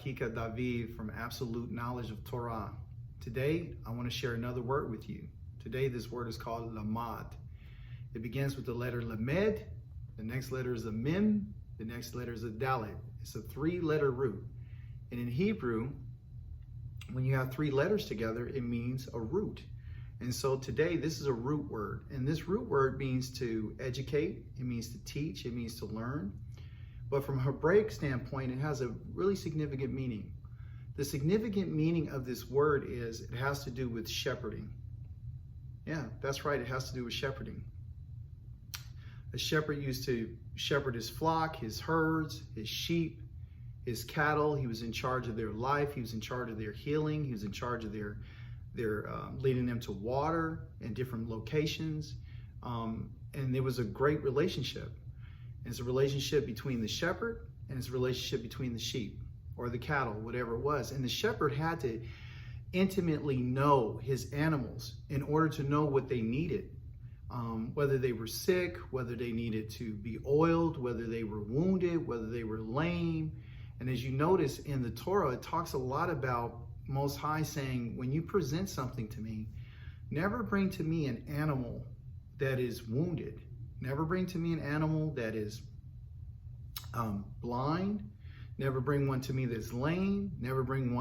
Achi'ka Da'veed from Absolute Knowledge of Torah. Today, I want to share another word with you. Today, this word is called lamad. It begins with the letter lamed. The next letter is a mem. The next letter is a dalet. It's a three-letter root. And in Hebrew, when you have three letters together, it means a root. And so today, this is a root word. And this root word means to educate. It means to teach. It means to learn. But from a HEBRAIC standpoint, it has a really significant meaning. The significant meaning of this word is it has to do with shepherding. Yeah, that's right. It has to do with shepherding. A shepherd used to shepherd his flock, his herds, his sheep, his cattle. He was in charge of their life. He was in charge of their healing. He was in charge of their leading them to water in different locations. And there was a great relationship. It's a relationship between the shepherd and it's a relationship between the sheep or the cattle, whatever it was. And the shepherd had to intimately know his animals in order to know what they needed, whether they were sick, whether they needed to be oiled, whether they were wounded, whether they were lame. And as you notice in the Torah, it talks a lot about Most High saying, when you present something to me, never bring to me an animal that is wounded. Never bring to me an animal that is blind. Never bring one to me that's lame. Never bring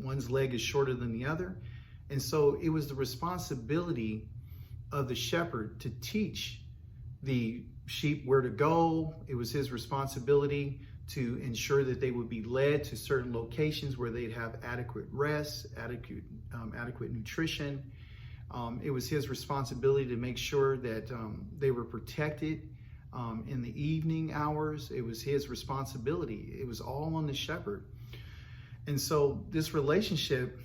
one's leg is shorter than the other. And so it was the responsibility of the shepherd to teach the sheep where to go. It was his responsibility to ensure that they would be led to certain locations where they'd have adequate rest, adequate nutrition. It was his responsibility to make sure that they were protected in the evening hours. It was his responsibility. It was all on the shepherd. And so this relationship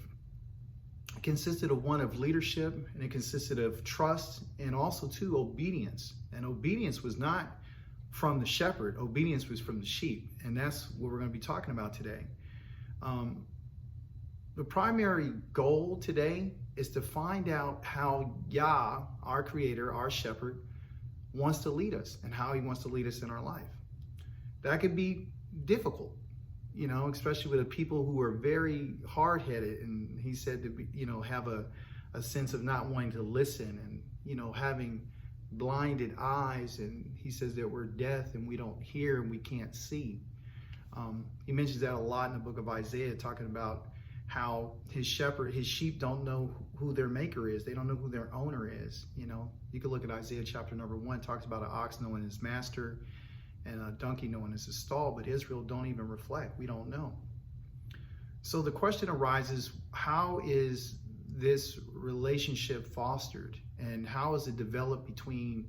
consisted of one of leadership, and it consisted of trust, and also too obedience. And obedience was not from the shepherd. Obedience was from the sheep. And that's what we're going to be talking about today. The primary goal today is to find out how Yah, our creator, our shepherd, wants to lead us and how he wants to lead us in our life. That could be difficult, especially with the people who are very hard-headed, and he said to be, have a sense of not wanting to listen and, having blinded eyes, and he says that we're deaf and we don't hear and we can't see. He mentions that a lot in the book of Isaiah, talking about how his sheep don't know who their maker is. They don't know who their owner is. You could look at Isaiah chapter number 1, talks about an ox knowing his master and a donkey knowing his stall, but Israel don't even reflect. We don't know. So the question arises, how is this relationship fostered, and how is it developed between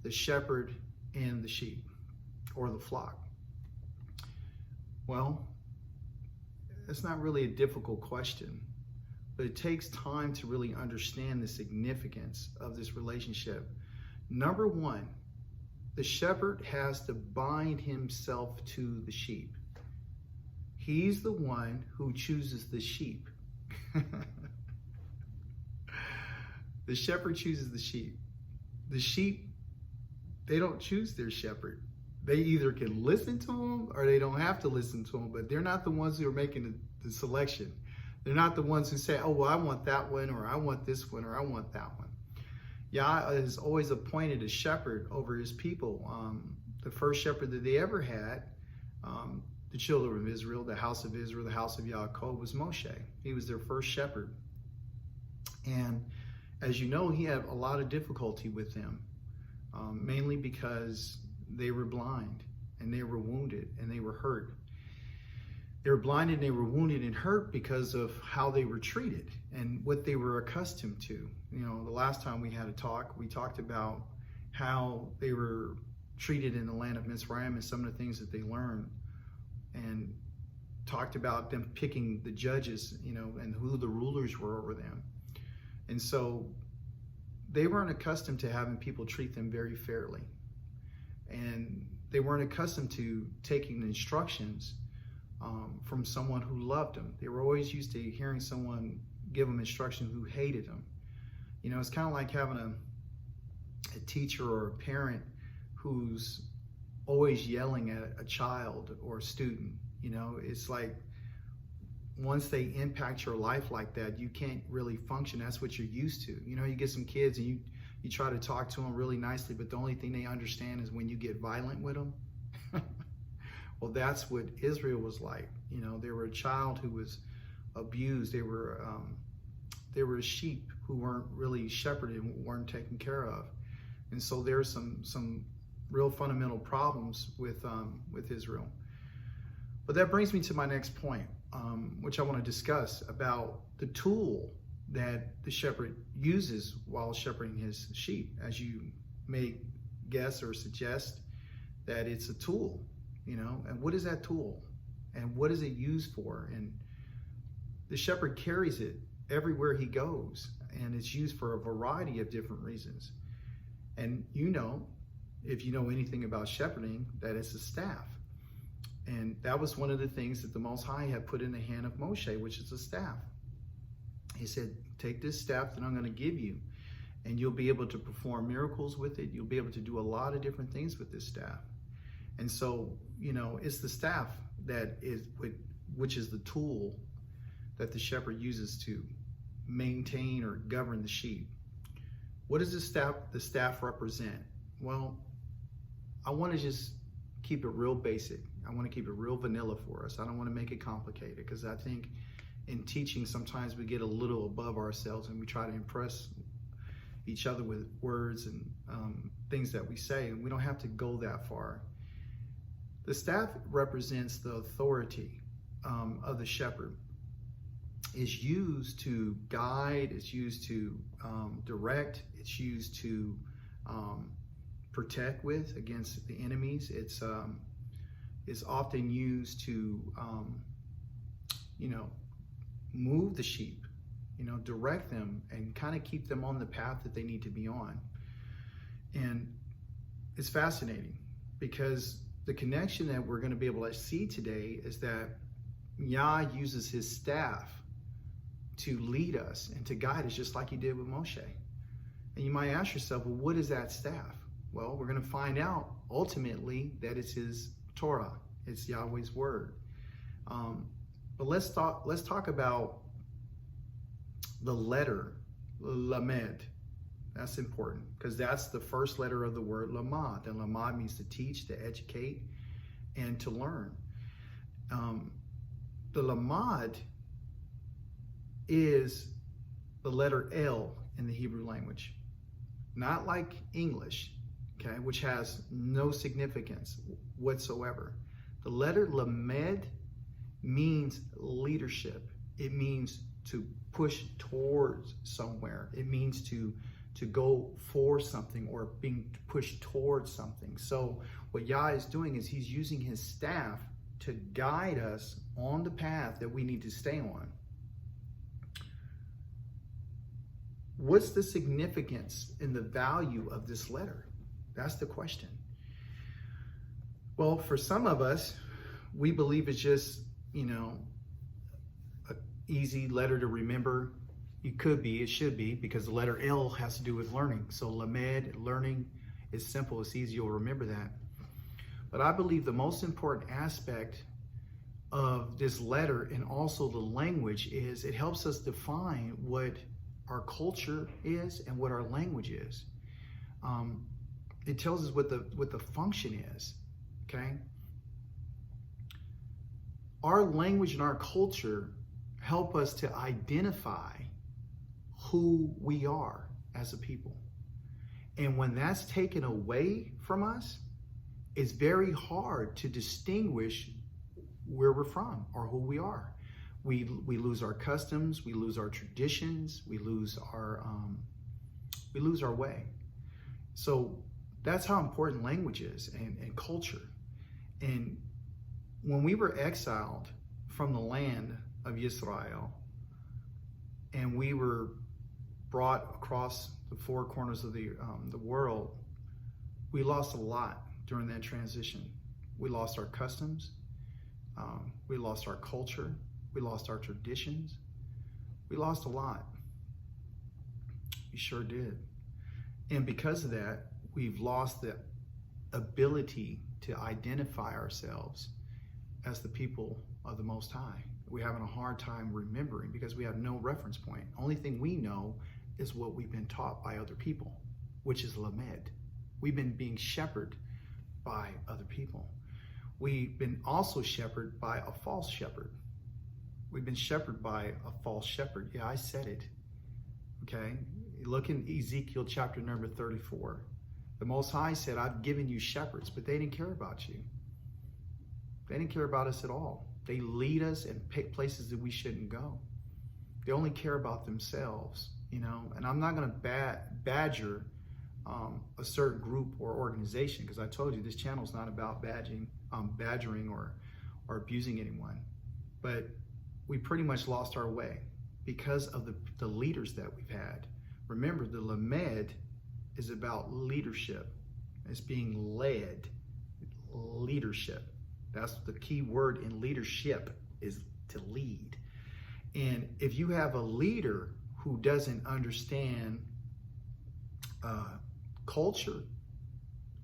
the shepherd and the sheep or the flock? Well, it's not really a difficult question, but it takes time to really understand the significance of this relationship. Number one, the shepherd has to bind himself to the sheep. He's the one who chooses the sheep. The shepherd chooses the sheep. The sheep, they don't choose their shepherd. They either can listen to him or they don't have to listen to him, but they're not the ones who are making the selection. They're not the ones who say, oh, well, I want that one, or I want this one, or I want that one. Yah has always appointed a shepherd over his people. The first shepherd that they ever had, the children of Israel, the house of Israel, the house of Yaakov, was Moshe. He was their first shepherd. And as you know, he had a lot of difficulty with them, mainly because they were blind and they were wounded and they were hurt. They were blinded and they were wounded and hurt because of how they were treated and what they were accustomed to. The last time we had a talk, we talked about how they were treated in the land of Mizraim and some of the things that they learned, and talked about them picking the judges, and who the rulers were over them. And so they weren't accustomed to having people treat them very fairly. And they weren't accustomed to taking instructions from someone who loved them. They were always used to hearing someone give them instruction who hated them. It's kind of like having a teacher or a parent who's always yelling at a child or a student. It's like, once they impact your life like that, you can't really function. That's what you're used to. You know, you get some kids and you try to talk to them really nicely, but the only thing they understand is when you get violent with them. Well, that's what Israel was like. You know, they were a child who was abused. They were a sheep who weren't really shepherded, weren't taken care of. And so there's some real fundamental problems with Israel. But that brings me to my next point, which I want to discuss about the tool that the shepherd uses while shepherding his sheep. As you may guess or suggest, that it's a tool, you know, and what is that tool? And what is it used for? And the shepherd carries it everywhere he goes, and it's used for a variety of different reasons. And you know, if you know anything about shepherding, that it's a staff. And that was one of the things that the Most High had put in the hand of Moshe, which is a staff. He said, take this staff that I'm going to give you, and you'll be able to perform miracles with it. You'll be able to do a lot of different things with this staff. And so, you know, it's the staff that is, which is the tool that the shepherd uses to maintain or govern the sheep. What does the staff represent? Well, I want to just keep it real basic. I want to keep it real vanilla for us. I don't want to make it complicated, because I think in teaching sometimes we get a little above ourselves and we try to impress each other with words and things that we say, and we don't have to go that far. The staff represents the authority of the shepherd. It's used to guide, it's used to direct, it's used to protect with against the enemies. It's often used to, you know, move the sheep, you know, direct them and kind of keep them on the path that they need to be on. And it's fascinating, because the connection that we're going to be able to see today is that Yah uses his staff to lead us and to guide us, just like he did with Moshe. And you might ask yourself, well, what is that staff? Well, we're going to find out ultimately that it's his Torah. It's Yahweh's word. But let's talk about the letter Lamed. That's important, because that's the first letter of the word Lamad. And Lamad means to teach, to educate, and to learn. The Lamad is the letter L in the Hebrew language, not like English, okay, which has no significance whatsoever. The letter Lamed means leadership. It means to push towards somewhere. It means to go for something, or being pushed towards something. So what Yah is doing is he's using his staff to guide us on the path that we need to stay on. What's the significance and the value of this letter? That's the question. Well, for some of us, we believe it's just, you know, an easy letter to remember. It could be, it should be, because the letter L has to do with learning. So Lamed, learning, is simple, it's easy, you'll remember that. But I believe the most important aspect of this letter, and also the language, is it helps us define what our culture is and what our language is. It tells us what the function is, okay? Our language and our culture help us to identify who we are as a people. And when that's taken away from us, it's very hard to distinguish where we're from or who we are. We lose our customs, we lose our traditions, we lose our way. So that's how important language is, and culture. And when we were exiled from the land of Israel, and we were brought across the four corners of the world, we lost a lot during that transition. We lost our customs, we lost our culture, we lost our traditions, we lost a lot. We sure did. And because of that, we've lost the ability to identify ourselves as the people of the Most High, We're having a hard time remembering because we have no reference point. Only thing we know is what we've been taught by other people, which is lamed. We've been being shepherded by other people. We've been also shepherded by a false shepherd. We've been shepherded by a false shepherd. Yeah, I said it. Okay? Look in Ezekiel chapter number 34. The Most High said, I've given you shepherds, but they didn't care about you. They didn't care about us at all. They lead us and pick places that we shouldn't go. They only care about themselves, you know. And I'm not going to badger a certain group or organization, because I told you this channel is not about badgering or abusing anyone. But we pretty much lost our way because of the leaders that we've had. Remember, the lamed is about leadership. It's being led. Leadership. That's the key word in leadership, is to lead. And if you have a leader who doesn't understand culture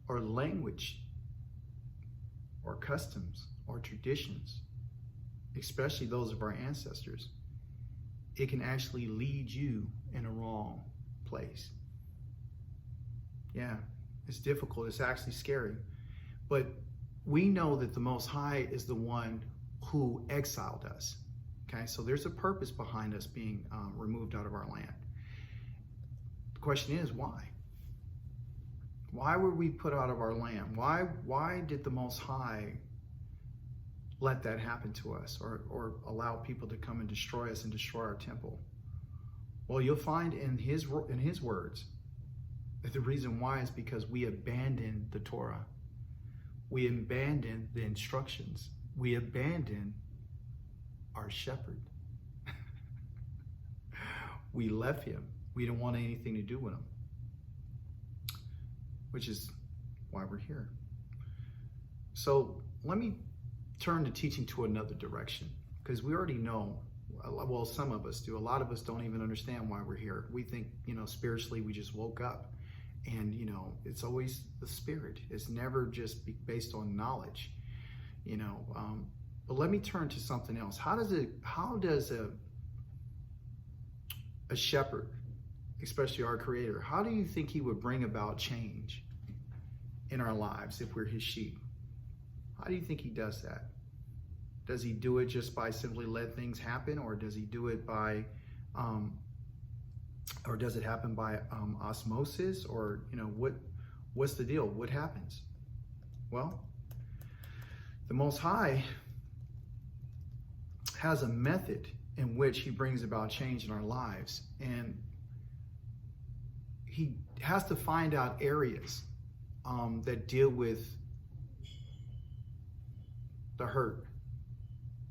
or language or customs or traditions, especially those of our ancestors, it can actually lead you in a wrong place. Yeah, it's difficult. It's actually scary. But we know that the Most High is the one who exiled us. Okay, so there's a purpose behind us being removed out of our land. The question is, why? Why were we put out of our land? Why did the Most High let that happen to us, or allow people to come and destroy us and destroy our temple? Well, you'll find in his words that the reason why is because we abandoned the Torah. We abandoned the instructions. We abandoned our shepherd. We left him. We didn't want anything to do with him, which is why we're here. So let me turn the teaching to another direction, because we already know, well, some of us do. A lot of us don't even understand why we're here. We think, you know, spiritually we just woke up. And, you know, it's always the spirit. It's never just based on knowledge, you know. But let me turn to something else. How does a shepherd, especially our Creator, how do you think he would bring about change in our lives if we're his sheep? How do you think he does that? Does he do it just by simply let things happen, or does he do it by or does it happen by osmosis, or, you know, what's the deal? What happens? Well, the Most High has a method in which he brings about change in our lives, and he has to find out areas that deal with the hurt.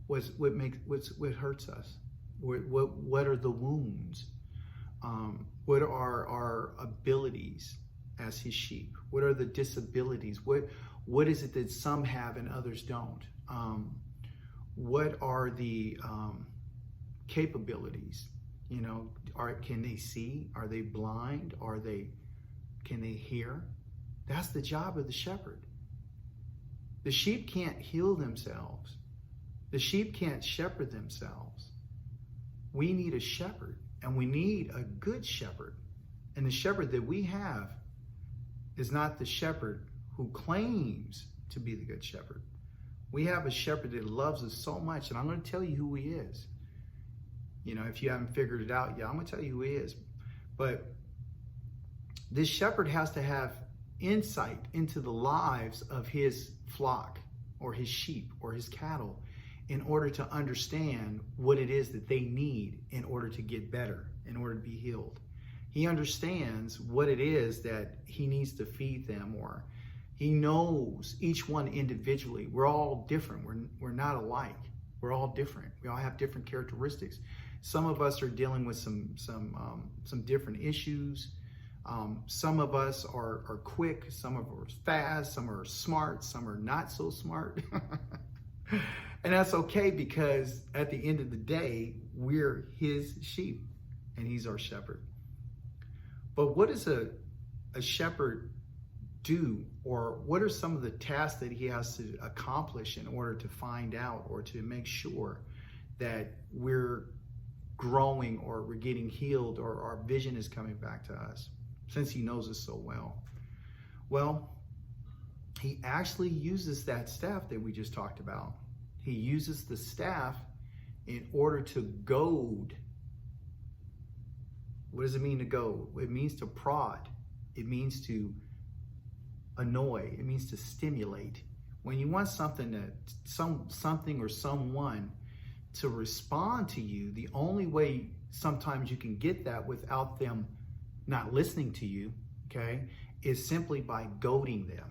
What hurts us? What are the wounds? What are our abilities as his sheep? What are the disabilities? What is it that some have and others don't? What are the capabilities? You know, can they see? Are they blind? Can they hear? That's the job of the shepherd. The sheep can't heal themselves. The sheep can't shepherd themselves. We need a shepherd, and we need a good shepherd. And the shepherd that we have is not the shepherd who claims to be the good shepherd. We have a shepherd that loves us so much, and I'm going to tell you who he is. You know, if you haven't figured it out yet, I'm going to tell you who he is. But this shepherd has to have insight into the lives of his flock or his sheep or his cattle in order to understand what it is that they need in order to get better, in order to be healed. He understands what it is that he needs to feed them, or he knows each one individually. We're all different. We're not alike. We're all different. We all have different characteristics. Some of us are dealing with some different issues. Some of us are quick. Some of us are fast. Some are smart. Some are not so smart. And that's okay, because at the end of the day, we're his sheep and he's our shepherd. But what does a shepherd do, or what are some of the tasks that he has to accomplish in order to find out or to make sure that we're growing or we're getting healed or our vision is coming back to us, since he knows us so well? Well, he actually uses that staff that we just talked about. He uses the staff in order to goad. What does it mean to goad? It means to prod. It means to annoy. It means to stimulate. When you want something or someone to respond to you, the only way sometimes you can get that without them not listening to you, okay, is simply by goading them.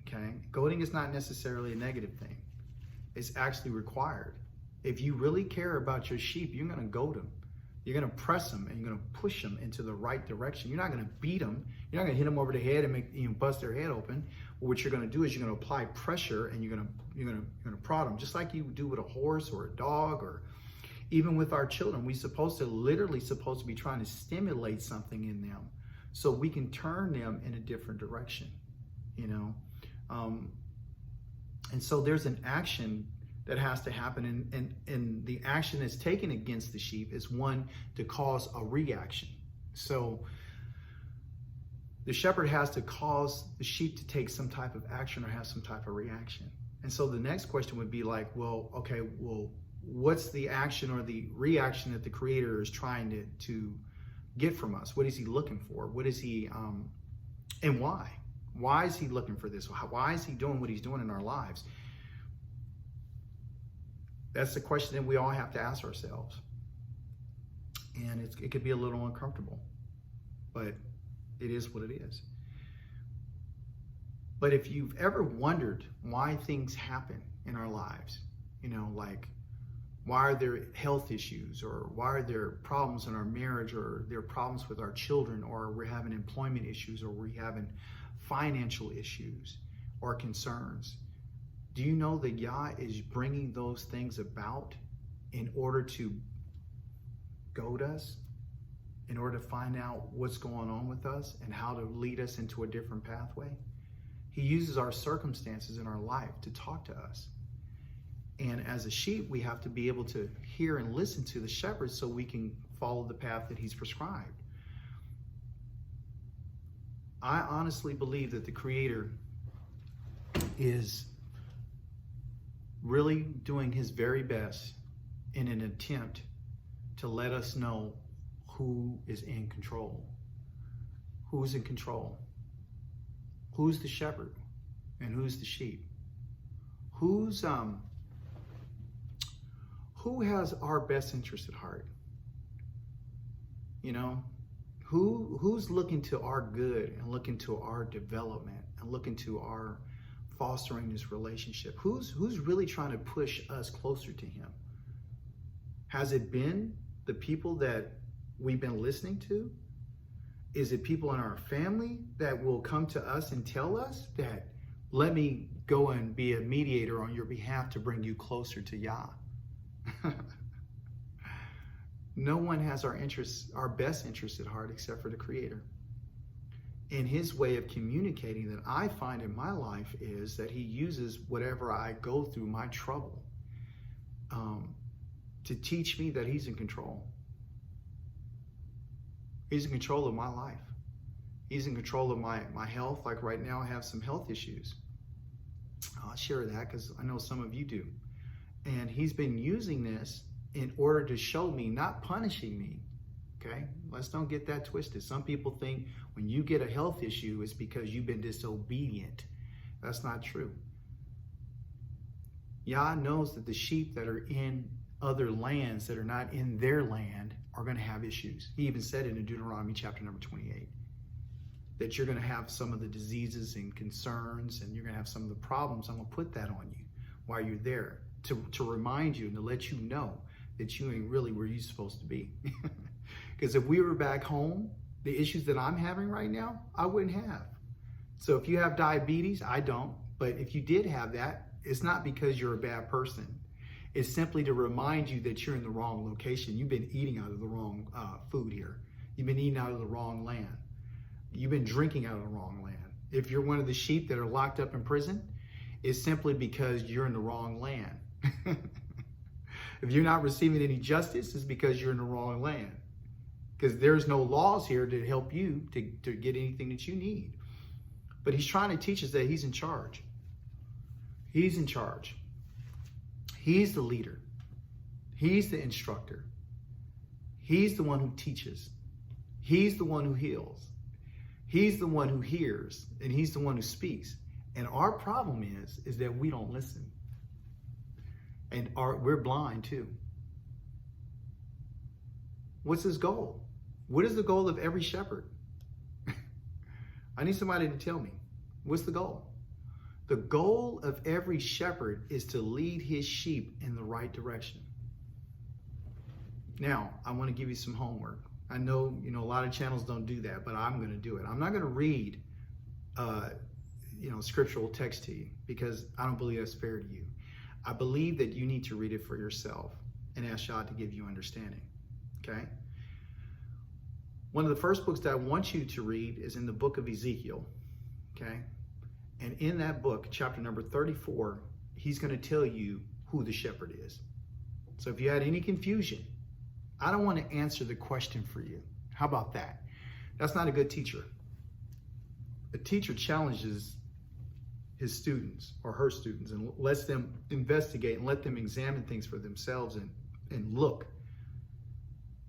Okay, goading is not necessarily a negative thing. It's actually required. If you really care about your sheep, you're going to goad them. You're going to press them and you're going to push them into the right direction. You're not going to beat them. You're not going to hit them over the head and make bust their head open. What you're going to do is you're going to apply pressure and you're going to prod them, just like you do with a horse or a dog, or even with our children. We're supposed to be trying to stimulate something in them so we can turn them in a different direction, you know. And so there's an action that has to happen, and the action that's taken against the sheep is one to cause a reaction. So the shepherd has to cause the sheep to take some type of action or have some type of reaction. And so the next question would be like, well, okay, well, what's the action or the reaction that the Creator is trying to get from us? What is he looking for? What is he, and why? Why is he looking for this? Why is he doing what he's doing in our lives? That's the question that we all have to ask ourselves. And it could be a little uncomfortable, but it is what it is. But if you've ever wondered why things happen in our lives, you know, like why are there health issues, or why are there problems in our marriage, or there are problems with our children, or we're having employment issues, or we're having financial issues or concerns, do you know that Yah is bringing those things about in order to goad us, in order to find out what's going on with us and how to lead us into a different pathway? He uses our circumstances in our life to talk to us. And as a sheep, we have to be able to hear and listen to the shepherd so we can follow the path that he's prescribed. I honestly believe that the Creator is really doing his very best in an attempt to let us know who is in control. Who's in control? Who's the shepherd and who's the sheep? Who has our best interest at heart? You know, who's looking to our good and looking to our development and looking to our fostering this relationship? Who's really trying to push us closer to him? Has it been the people that we've been listening to? Is it people in our family that will come to us and tell us that, let me go and be a mediator on your behalf to bring you closer to Yah? No one has our best interests at heart except for the Creator. And his way of communicating that I find in my life is that he uses whatever I go through, my trouble, to teach me that he's in control. He's in control of my life. He's in control of my health. Like right now, I have some health issues. I'll share that because I know some of you do. And he's been using this in order to show me, not punishing me. Okay? Let's don't get that twisted. Some people think when you get a health issue, it's because you've been disobedient. That's not true. Yah knows that the sheep that are in other lands that are not in their land are going to have issues. He even said it in Deuteronomy chapter number 28, that you're going to have some of the diseases and concerns, and you're going to have some of the problems. I'm going to put that on you while you're there to remind you and to let you know that you ain't really where you're supposed to be. Because if we were back home, the issues that I'm having right now, I wouldn't have. So if you have diabetes, I don't. But if you did have that, it's not because you're a bad person. It's simply to remind you that you're in the wrong location. You've been eating out of the wrong food here. You've been eating out of the wrong land. You've been drinking out of the wrong land. If you're one of the sheep that are locked up in prison, it's simply because you're in the wrong land. If you're not receiving any justice, it's because you're in the wrong land. Because there's no laws here to help you to get anything that you need. But he's trying to teach us that he's in charge. He's in charge. He's the leader. He's the instructor. He's the one who teaches. He's the one who heals. He's the one who hears, and he's the one who speaks. And our problem is that we don't listen. And we're blind too. What's his goal? What is the goal of every shepherd? I need somebody to tell me. What's the goal? The goal of every shepherd is to lead his sheep in the right direction. Now, I want to give you some homework. I know, a lot of channels don't do that, but I'm going to do it. I'm not going to read, scriptural text to you because I don't believe that's fair to you. I believe that you need to read it for yourself and ask God to give you understanding. Okay? One of the first books that I want you to read is in the book of Ezekiel. Okay? And in that book, chapter number 34, he's going to tell you who the shepherd is. So if you had any confusion, I don't want to answer the question for you. How about that? That's not a good teacher. A teacher challenges his students or her students and lets them investigate and let them examine things for themselves and look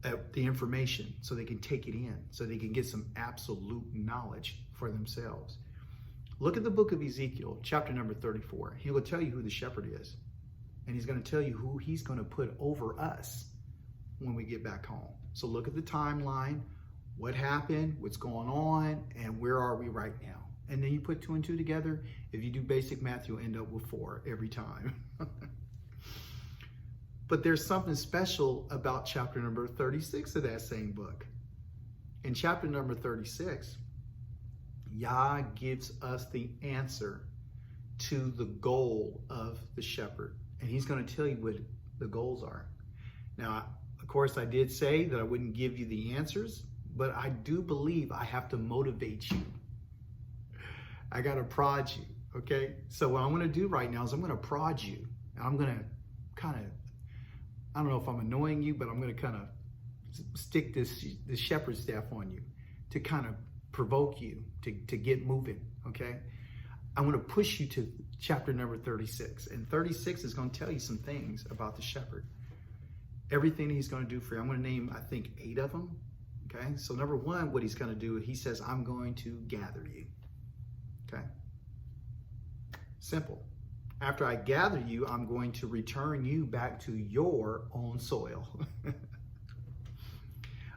at the information so they can take it in, so they can get some absolute knowledge for themselves. Look at the book of Ezekiel, chapter number 34. He will tell you who the shepherd is. And he's going to tell you who he's going to put over us when we get back home. So look at the timeline, what happened, what's going on, and where are we right now? And then you put 2 and 2 together. If you do basic math, you'll end up with 4 every time. But there's something special about chapter number 36 of that same book. In chapter number 36, Yah gives us the answer to the goal of the shepherd. And he's going to tell you what the goals are. Now, of course, I did say that I wouldn't give you the answers, but I do believe I have to motivate you. I got to prod you, okay? So what I'm going to do right now is I'm going to prod you. And I'm going to kind of, I don't know if I'm annoying you, but I'm going to kind of stick this shepherd staff on you to kind of provoke you to get moving, okay? I'm going to push you to chapter number 36. And 36 is going to tell you some things about the shepherd. Everything he's going to do for you. I'm going to name, I think, 8 of them. Okay. So number 1, what he's going to do, he says, I'm going to gather you. Okay. Simple. After I gather you, I'm going to return you back to your own soil.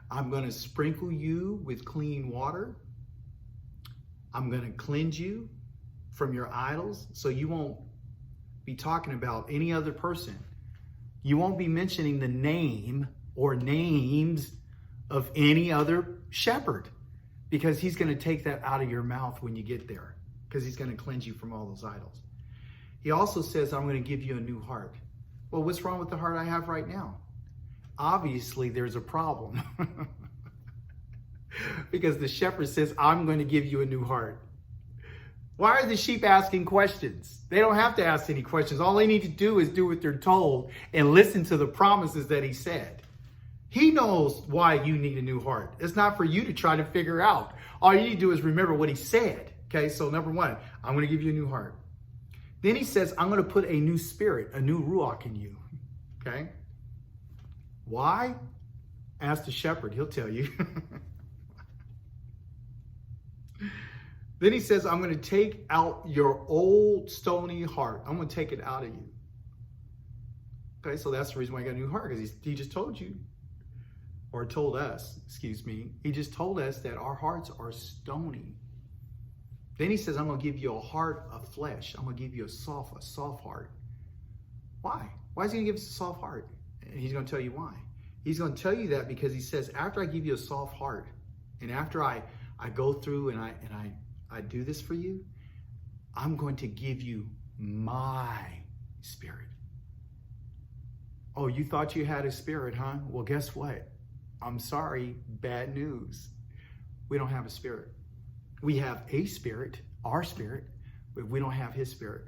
I'm going to sprinkle you with clean water. I'm going to cleanse you from your idols. So you won't be talking about any other person. You won't be mentioning the name or names of any other shepherd because he's going to take that out of your mouth when you get there because he's going to cleanse you from all those idols. He also says, I'm going to give you a new heart. Well, what's wrong with the heart I have right now? Obviously, there's a problem because the shepherd says, I'm going to give you a new heart. Why are the sheep asking questions? They don't have to ask any questions. All they need to do is do what they're told and listen to the promises that he said. He knows why you need a new heart. It's not for you to try to figure out. All you need to do is remember what he said. Okay, so number 1, I'm going to give you a new heart. Then he says, I'm going to put a new spirit, a new ruach in you. Okay? Why? Ask the shepherd. He'll tell you. Then he says, I'm going to take out your old stony heart. I'm going to take it out of you. Okay, so that's the reason why I got a new heart, because he just told you, or told us, excuse me. He just told us that our hearts are stony. Then he says, I'm going to give you a heart of flesh. I'm going to give you a soft heart. Why? Why is he going to give us a soft heart? And he's going to tell you why. He's going to tell you that because he says, after I give you a soft heart, and after I go through and I do this for you, I'm going to give you my spirit. Oh, you thought you had a spirit, huh? Well, guess what? I'm sorry, bad news. We don't have a spirit. We have a spirit, our spirit, but we don't have his spirit.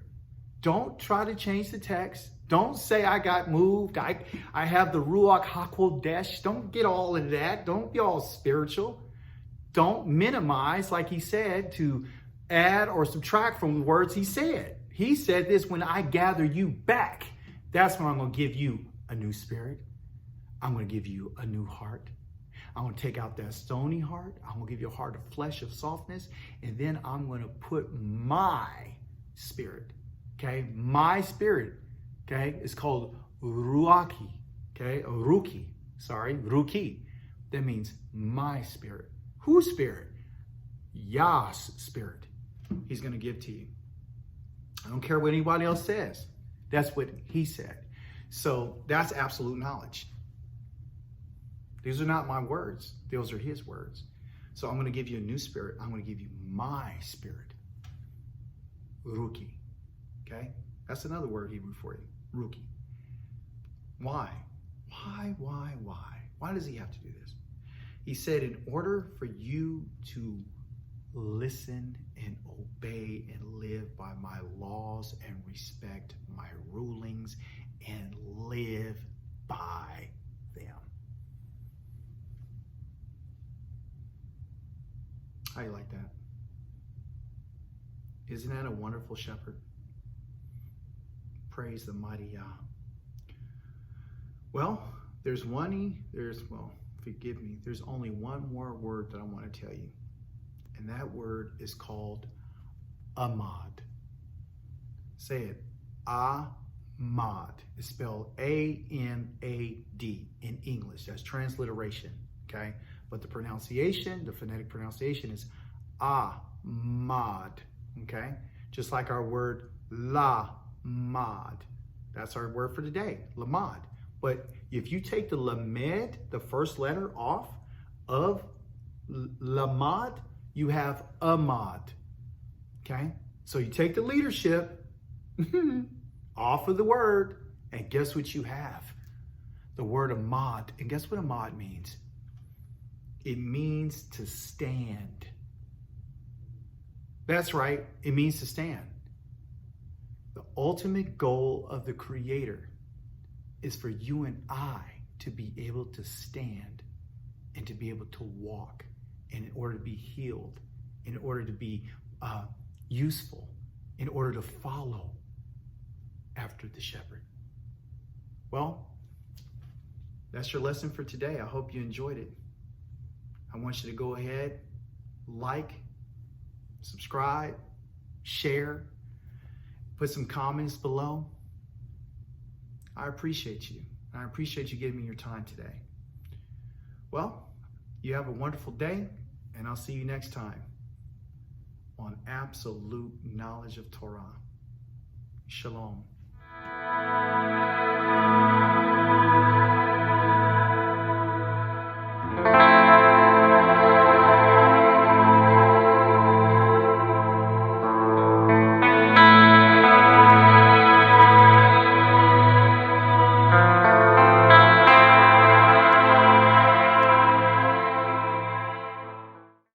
Don't try to change the text. Don't say I got moved. I have the Ruach HaKodesh. Don't get all of that. Don't be all spiritual. Don't minimize, like he said, to add or subtract from the words he said. He said this, when I gather you back, that's when I'm going to give you a new spirit. I'm going to give you a new heart. I'm going to take out that stony heart. I'm going to give you a heart of flesh, of softness. And then I'm going to put my spirit, okay? My spirit, okay? It's called Ruaki, okay? Ruki. That means my spirit. Whose spirit? Yah's spirit. He's going to give to you. I don't care what anybody else says. That's what he said. So that's absolute knowledge. These are not my words. Those are his words. So I'm going to give you a new spirit. I'm going to give you my spirit. Ruki. Okay? That's another word Hebrew for you. Ruki. Why? Why? Why does he have to do this? He said, in order for you to listen and obey and live by my laws and respect my rulings and live by them. How do you like that? Isn't that a wonderful shepherd? Praise the mighty Yah. Well, there's only one more word that I want to tell you. And that word is called Amad. Say it. Amad. It's spelled A-M-A-D in English. That's transliteration. Okay? But the pronunciation, the phonetic pronunciation is Amad. Okay? Just like our word Lamad. That's our word for today. Lamad. But if you take the Lamed, the first letter off of Lamad, you have Amad. Okay? So you take the leadership off of the word, and guess what you have? The word Amad. And guess what Amad means? It means to stand. That's right. It means to stand. The ultimate goal of the Creator is for you and I to be able to stand and to be able to walk, and in order to be healed, in order to be useful, in order to follow after the shepherd. Well, that's your lesson for today. I hope you enjoyed it. I want you to go ahead, like, subscribe, share, put some comments below. I appreciate you. I appreciate you giving me your time today. Well, you have a wonderful day, and I'll see you next time on Absolute Knowledge of Torah. Shalom.